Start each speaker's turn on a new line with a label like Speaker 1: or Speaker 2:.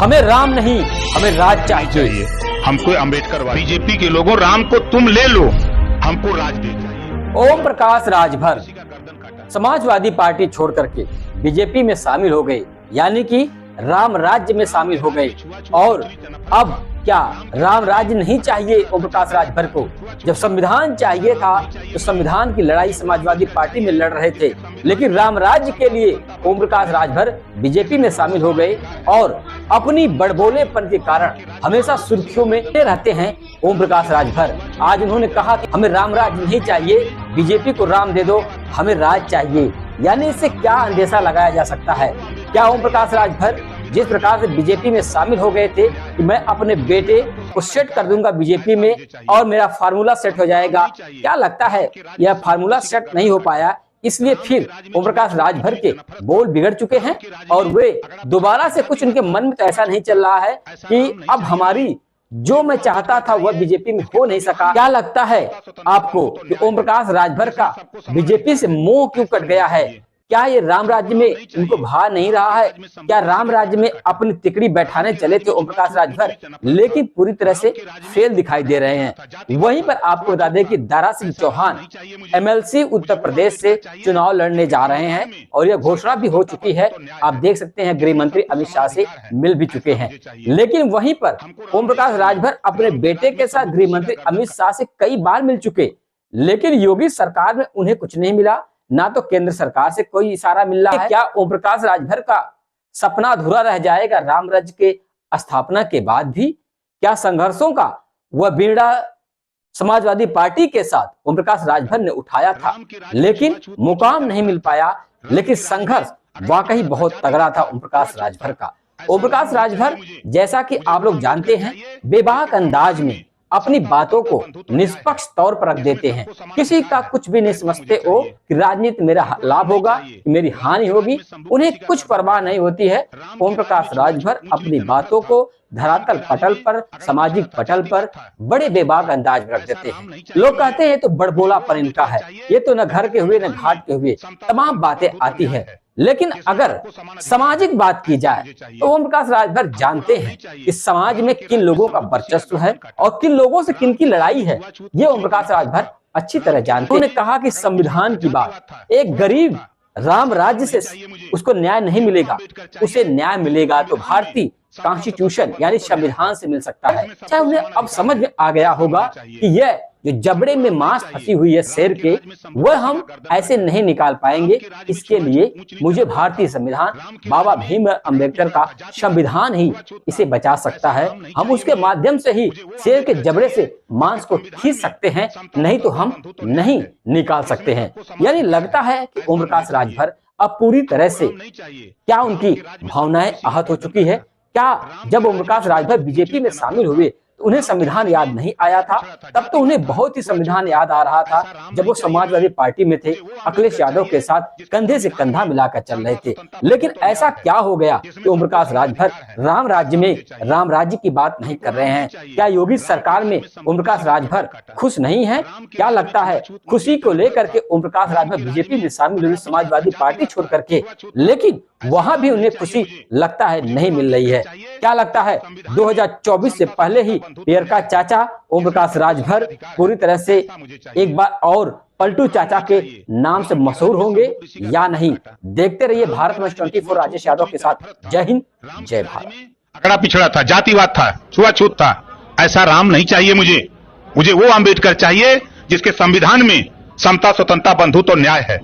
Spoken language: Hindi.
Speaker 1: हमें राम नहीं, हमें राज चाहिए।
Speaker 2: हमको अम्बेडकर बीजेपी के लोगों, राम को तुम ले लो, हमको राज दे चाहिए।
Speaker 1: ओम प्रकाश राजभर समाजवादी पार्टी छोड़ करके बीजेपी में शामिल हो गए, यानी कि राम राज्य में शामिल हो गए। और अब क्या राम राज्य नहीं चाहिए ओम प्रकाश राजभर को? जब संविधान चाहिए था तो संविधान की लड़ाई समाजवादी पार्टी में लड़ रहे थे, लेकिन राम राज्य के लिए ओम प्रकाश राजभर बीजेपी में शामिल हो गए और अपनी बड़बोलेपन के कारण हमेशा सुर्खियों में रहते हैं ओम प्रकाश राजभर। आज उन्होंने कहा कि हमें राम राज्य नहीं चाहिए, बीजेपी को राम दे दो, हमें राज चाहिए। यानी इससे क्या अंदेशा लगाया जा सकता है? क्या ओम प्रकाश राजभर जिस प्रकार से बीजेपी में शामिल हो गए थे कि मैं अपने बेटे को सेट कर दूंगा बीजेपी में और मेरा फार्मूला सेट हो जाएगा, क्या लगता है यह फार्मूला सेट नहीं हो पाया, इसलिए फिर ओम प्रकाश राजभर के बोल बिगड़ चुके हैं और वे दोबारा से कुछ उनके मन में तो ऐसा नहीं चल रहा है कि अब हमारी जो मैं चाहता था वह बीजेपी में हो नहीं सका। क्या लगता है आपको कि ओम प्रकाश राजभर का बीजेपी से मोह क्यों कट गया है? क्या ये राम राज्य में इनको भा नहीं रहा है? क्या राम राज्य में अपनी तिकड़ी बैठाने चले थे ओम प्रकाश राजभर, लेकिन पूरी तरह से फेल दिखाई दे रहे हैं। वहीं पर आपको बता दें कि दारा सिंह चौहान एमएलसी उत्तर प्रदेश से चुनाव लड़ने जा रहे हैं और यह घोषणा भी हो चुकी है। आप देख सकते हैं गृह मंत्री अमित शाह से मिल भी चुके हैं। लेकिन वहीं पर ओम प्रकाश राजभर अपने बेटे के साथ गृह मंत्री अमित शाह से कई बार मिल चुके, लेकिन योगी सरकार में उन्हें कुछ नहीं मिला, ना तो केंद्र सरकार से कोई इशारा मिल रहा है। क्या ओम प्रकाश राजभर का सपना अधूरा रह जाएगा राम राज्य के स्थापना के बाद भी? क्या संघर्षों का वह बीड़ा समाजवादी पार्टी के साथ ओम प्रकाश राजभर ने उठाया था, लेकिन मुकाम नहीं मिल पाया, लेकिन संघर्ष वाकई बहुत तगड़ा था ओम प्रकाश राजभर का। ओम प्रकाश राजभर जैसा कि आप लोग जानते हैं बेबाक अंदाज में अपनी बातों को निष्पक्ष तौर पर रख देते हैं, किसी का कुछ भी नहीं समझते हो कि राजनीति मेरा लाभ होगा कि मेरी हानि होगी, उन्हें कुछ परवाह नहीं होती है। ओम प्रकाश राजभर अपनी बातों को धरातल पटल पर, सामाजिक पटल पर बड़े बेबाक अंदाज में रख देते हैं। लोग कहते हैं तो बड़बोलापन इनका है, ये तो न घर के हुए न घाट के हुए, तमाम बातें आती है। लेकिन अगर सामाजिक बात की जाए तो ओम प्रकाश राजभर जानते हैं कि समाज में किन लोगों का वर्चस्व है और किन लोगों से किन की लड़ाई है, ये ओम प्रकाश राजभर अच्छी तरह जानते हैं। उन्होंने कहा कि संविधान की बात, एक गरीब राम राज्य से उसको न्याय नहीं मिलेगा, उसे न्याय मिलेगा तो भारतीय कॉन्स्टिट्यूशन यानी संविधान से मिल सकता है। चाहे उन्हें अब समझ में आ गया होगा कि यह जो जबड़े में मांस फंसी हुई है शेर के, वह हम ऐसे नहीं निकाल पाएंगे। इसके लिए मुझे भारतीय संविधान, बाबा भीम अम्बेडकर का संविधान ही इसे बचा सकता है। हम उसके माध्यम से ही शेर के जबड़े से मांस को खींच सकते हैं, नहीं तो हम नहीं निकाल सकते हैं। यानी लगता है कि ओम प्रकाश राजभर अब पूरी तरह से क्या उनकी भावनाएं आहत हो चुकी है? क्या जब ओम प्रकाश राजभर बीजेपी में शामिल हुए तो उन्हें संविधान याद नहीं आया था? तब तो उन्हें बहुत ही संविधान याद आ रहा था जब वो समाजवादी पार्टी में थे, अखिलेश यादव के साथ कंधे से कंधा मिलाकर चल रहे थे। लेकिन ऐसा क्या हो गया कि ओम प्रकाश राजभर राम राज्य में राम राज्य की बात नहीं कर रहे हैं? क्या योगी सरकार में ओम प्रकाश राजभर खुश नहीं है? क्या लगता है खुशी को लेकर के ओम प्रकाश राजभर बीजेपी में शामिल हुए समाजवादी पार्टी छोड़ करके, लेकिन वहां भी उन्हें खुशी लगता है नहीं मिल रही है? क्या लगता है 2024 से पहले ही पियरका चाचा ओम प्रकाश राजभर पूरी तरह से एक बार और पलटू चाचा के नाम से मशहूर होंगे या नहीं? देखते रहिए भारत में 24 राजेश यादव के साथ। जय हिंद, जय भारत।
Speaker 2: अकड़ा पिछड़ा था, जातिवाद था, छुआछूत था, ऐसा राम नहीं चाहिए मुझे वो अम्बेडकर चाहिए जिसके संविधान में समता, स्वतंत्रता, बंधुत्व और न्याय है।